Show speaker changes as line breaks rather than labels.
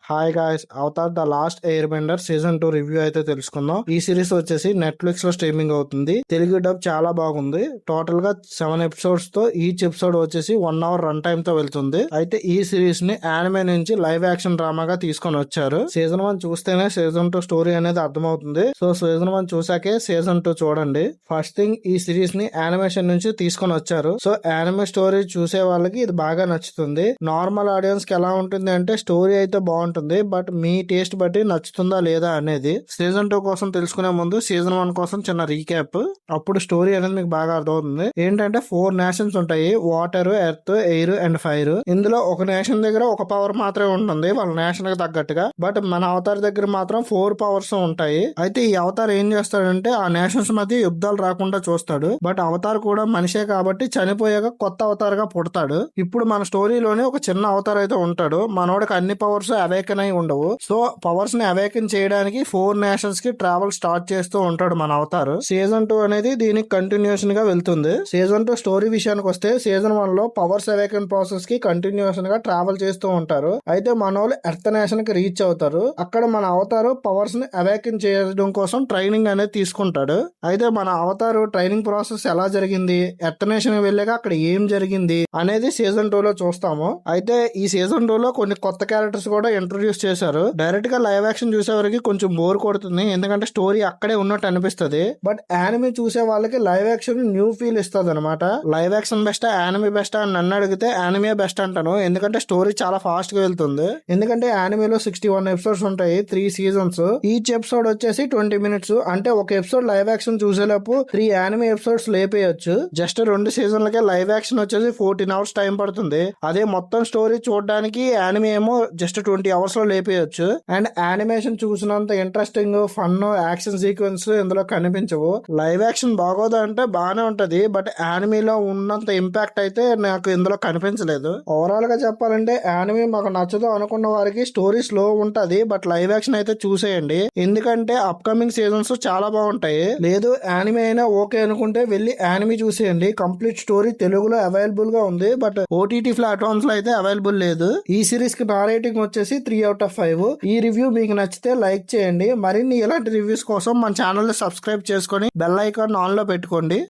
Hi guys, Avatar the last air Bender season 2 review అయితే తెలుసుకుందాం. ఈ సిరీస్ వచ్చేసి నెట్ఫ్లిక్స్ లో స్ట్రీమింగ్ అవుతుంది. తెలుగు డబ్ చాలా బాగుంది. టోటల్ గా 7 ఎపిసోడ్స్ తో ఈచ్ ఎపిసోడ్ వచ్చేసి 1 అవర్ రన్ టైమ్ తో వెళ్తుంది. అయితే ఈ సిరీస్ ని యానిమే నుంచి లైవ్ యాక్షన్ డ్రామాగా తీసుకొని వచ్చారు. సీజన్ 1 చూస్తేనే సీజన్ 2 స్టోరీ అనేది అర్థమవుతుంది. సో సీజన్ 1 చూసాకే సీజన్ 2 చూడండి. ఫస్ట్ థింగ్, ఈ సిరీస్ ని యానిమేషన్ నుంచి తీసుకొని వచ్చారు. సో యానిమే స్టోరీ చూసే వాళ్ళకి ఇది బాగా నచ్చుతుంది. నార్మల్ ఆడియన్స్ కి ఎలా ఉంటుంది అంటే స్టోరీ అయితే బాగుంటుంది, బట్ మీ టేస్ట్ బట్టి నచ్చుతుందా లేదా అనేది. సీజన్ 2 కోసం తెలుసుకునే ముందు సీజన్ 1 కోసం చిన్న రీక్యాప్, అప్పుడు స్టోరీ అనేది మీకు బాగా అర్థమవుతుంది. ఏంటంటే 4 నేషన్స్ ఉంటాయి: water, earth, air and fire. ఇందులో ఒక నేషన్ దగ్గర ఒక పవర్ మాత్రమే ఉంటుంది వాళ్ళ నేషన్ కి తగ్గట్టుగా. బట్ మన అవతార్ దగ్గర మాత్రం 4 పవర్స్ ఉంటాయి. అయితే ఈ అవతార్ ఏం చేస్తాడంటే ఆ నేషన్స్ మధ్య యుద్ధాలు రాకుండా చూస్తాడు. బట్ అవతార్ కూడా మనిషే కాబట్టి చనిపోయాక కొత్త అవతార్ గా పుడతాడు. ఇప్పుడు మన స్టోరీలోనే ఒక చిన్న అవతార్ అయితే ఉంటాడు. మనోడికి అన్ని పవర్స్ అవేకన్ అయి ఉండవు. సో పవర్స్ ని అవేకన్ చేయడానికి 4 నేషన్స్ కి ట్రావెల్ స్టార్ట్ చేస్తూ ఉంటాడు మన అవతార్. సీజన్ 2 అనేది దీనికి కంటిన్యూషన్ గా వెళ్తుంది. సీజన్ 2 స్టోరీ విషయానికి వస్తే సీజన్ 1 లో పవర్స్ అవేకన్ ప్రాసెస్ కి కంటిన్యూషన్ గా ట్రావెల్ చేస్తూ ఉంటారు. అయితే మన వాళ్ళు ఎర్త్ నేషన్ కి రీచ్ అవుతారు. అక్కడ మన అవతారు పవర్స్ ని అవేకన్ చేయడం కోసం ట్రైనింగ్ అనేది తీసుకుంటాడు. అయితే మన అవతారు ట్రైనింగ్ ప్రాసెస్ ఎలా జరిగింది, ఎర్త్ నేషన్ వెళ్ళాక అక్కడ ఏం జరిగింది అనేది సీజన్ 2 లో చూస్తాము. అయితే ఈ సీజన్ 2 లో కొన్ని కొత్త క్యారెక్టర్స్ కూడా ఇంట్రొడ్యూస్ చేశారు. డైరెక్ట్ గా లైవ్ యాక్షన్ చూసే వరకు కొంచెం బోర్ కొడుతుంది, ఎందుకంటే స్టోరీ అక్కడే ఉన్నట్టు అనిపిస్తుంది. బట్ యానిమే చూసే వాళ్ళకి లైవ్ యాక్షన్ న్యూ ఫీల్ ఇస్తుంది అనమాట. లైవ్ యాక్షన్ బెస్టా యానిమే బెస్టా అని నన్ను అడిగితే యానిమే బెస్ట్ అంటాను, ఎందుకంటే స్టోరీ చాలా ఫాస్ట్ గా వెళ్తుంది. ఎందుకంటే యానిమేలో 61 ఎపిసోడ్స్ ఉంటాయి, 3 సీజన్స్. ఈచ్ ఎపిసోడ్ వచ్చేసి 20 మినిట్స్. అంటే ఒక ఎపిసోడ్ లైవ్ యాక్షన్ చూసేలోపు 3 యానిమే ఎపిసోడ్స్ లేపేయచ్చు. జస్ట్ 2 సీజన్లకే లైవ్ యాక్షన్ వచ్చేసి 14 అవర్స్ టైం పడుతుంది. అదే మొత్తం స్టోరీ చూడడానికి యానిమే ఏమో జస్ట్ 20 అవర్స్ లో లేపేయచ్చు. అండ్ యానిమేషన్ చూసినంత ఇంట్రెస్టింగ్, ఫన్, యాక్షన్ సీక్వెన్స్ ఇందులో కనిపించవు. లైవ్ యాక్షన్ బాగోదా అంటే బానే ఉంటది, బట్ యానిమేలో ఉన్నంత ఇంపాక్ట్ అయితే నాకు ఇందులో కనిపించలేదు. ఓవరాల్ గా చెప్పాలంటే యానిమే మాకు నచ్చదు అనుకున్న వారికి స్టోరీ స్లో ఉంటది, బట్ లైవ్ యాక్షన్ అయితే చూసేయండి, ఎందుకంటే అప్కమింగ్ సీజన్స్ చాలా బాగుంటాయి. లేదు యానిమే అయినా ఓకే అనుకుంటే వెళ్ళి యానిమే చూసేయండి. కంప్లీట్ స్టోరీ తెలుగులో అవైలబుల్ గా ఉంది, బట్ ఓటీటీ ప్లాట్ఫామ్స్ లో అయితే అవైలబుల్ లేదు. ఈ సిరీస్ కి నా రేటింగ్ వచ్చేసి 3/5. ఈ రివ్యూ మీకు నచ్చితే లైక్ చేయండి. మరిన్ని ఇలాంటి రివ్యూస్ కోసం మన ఛానల్ ని సబ్స్క్రైబ్ చేసుకొని బెల్ ఐకాన్ ఆన్ లో పెట్టుకోండి.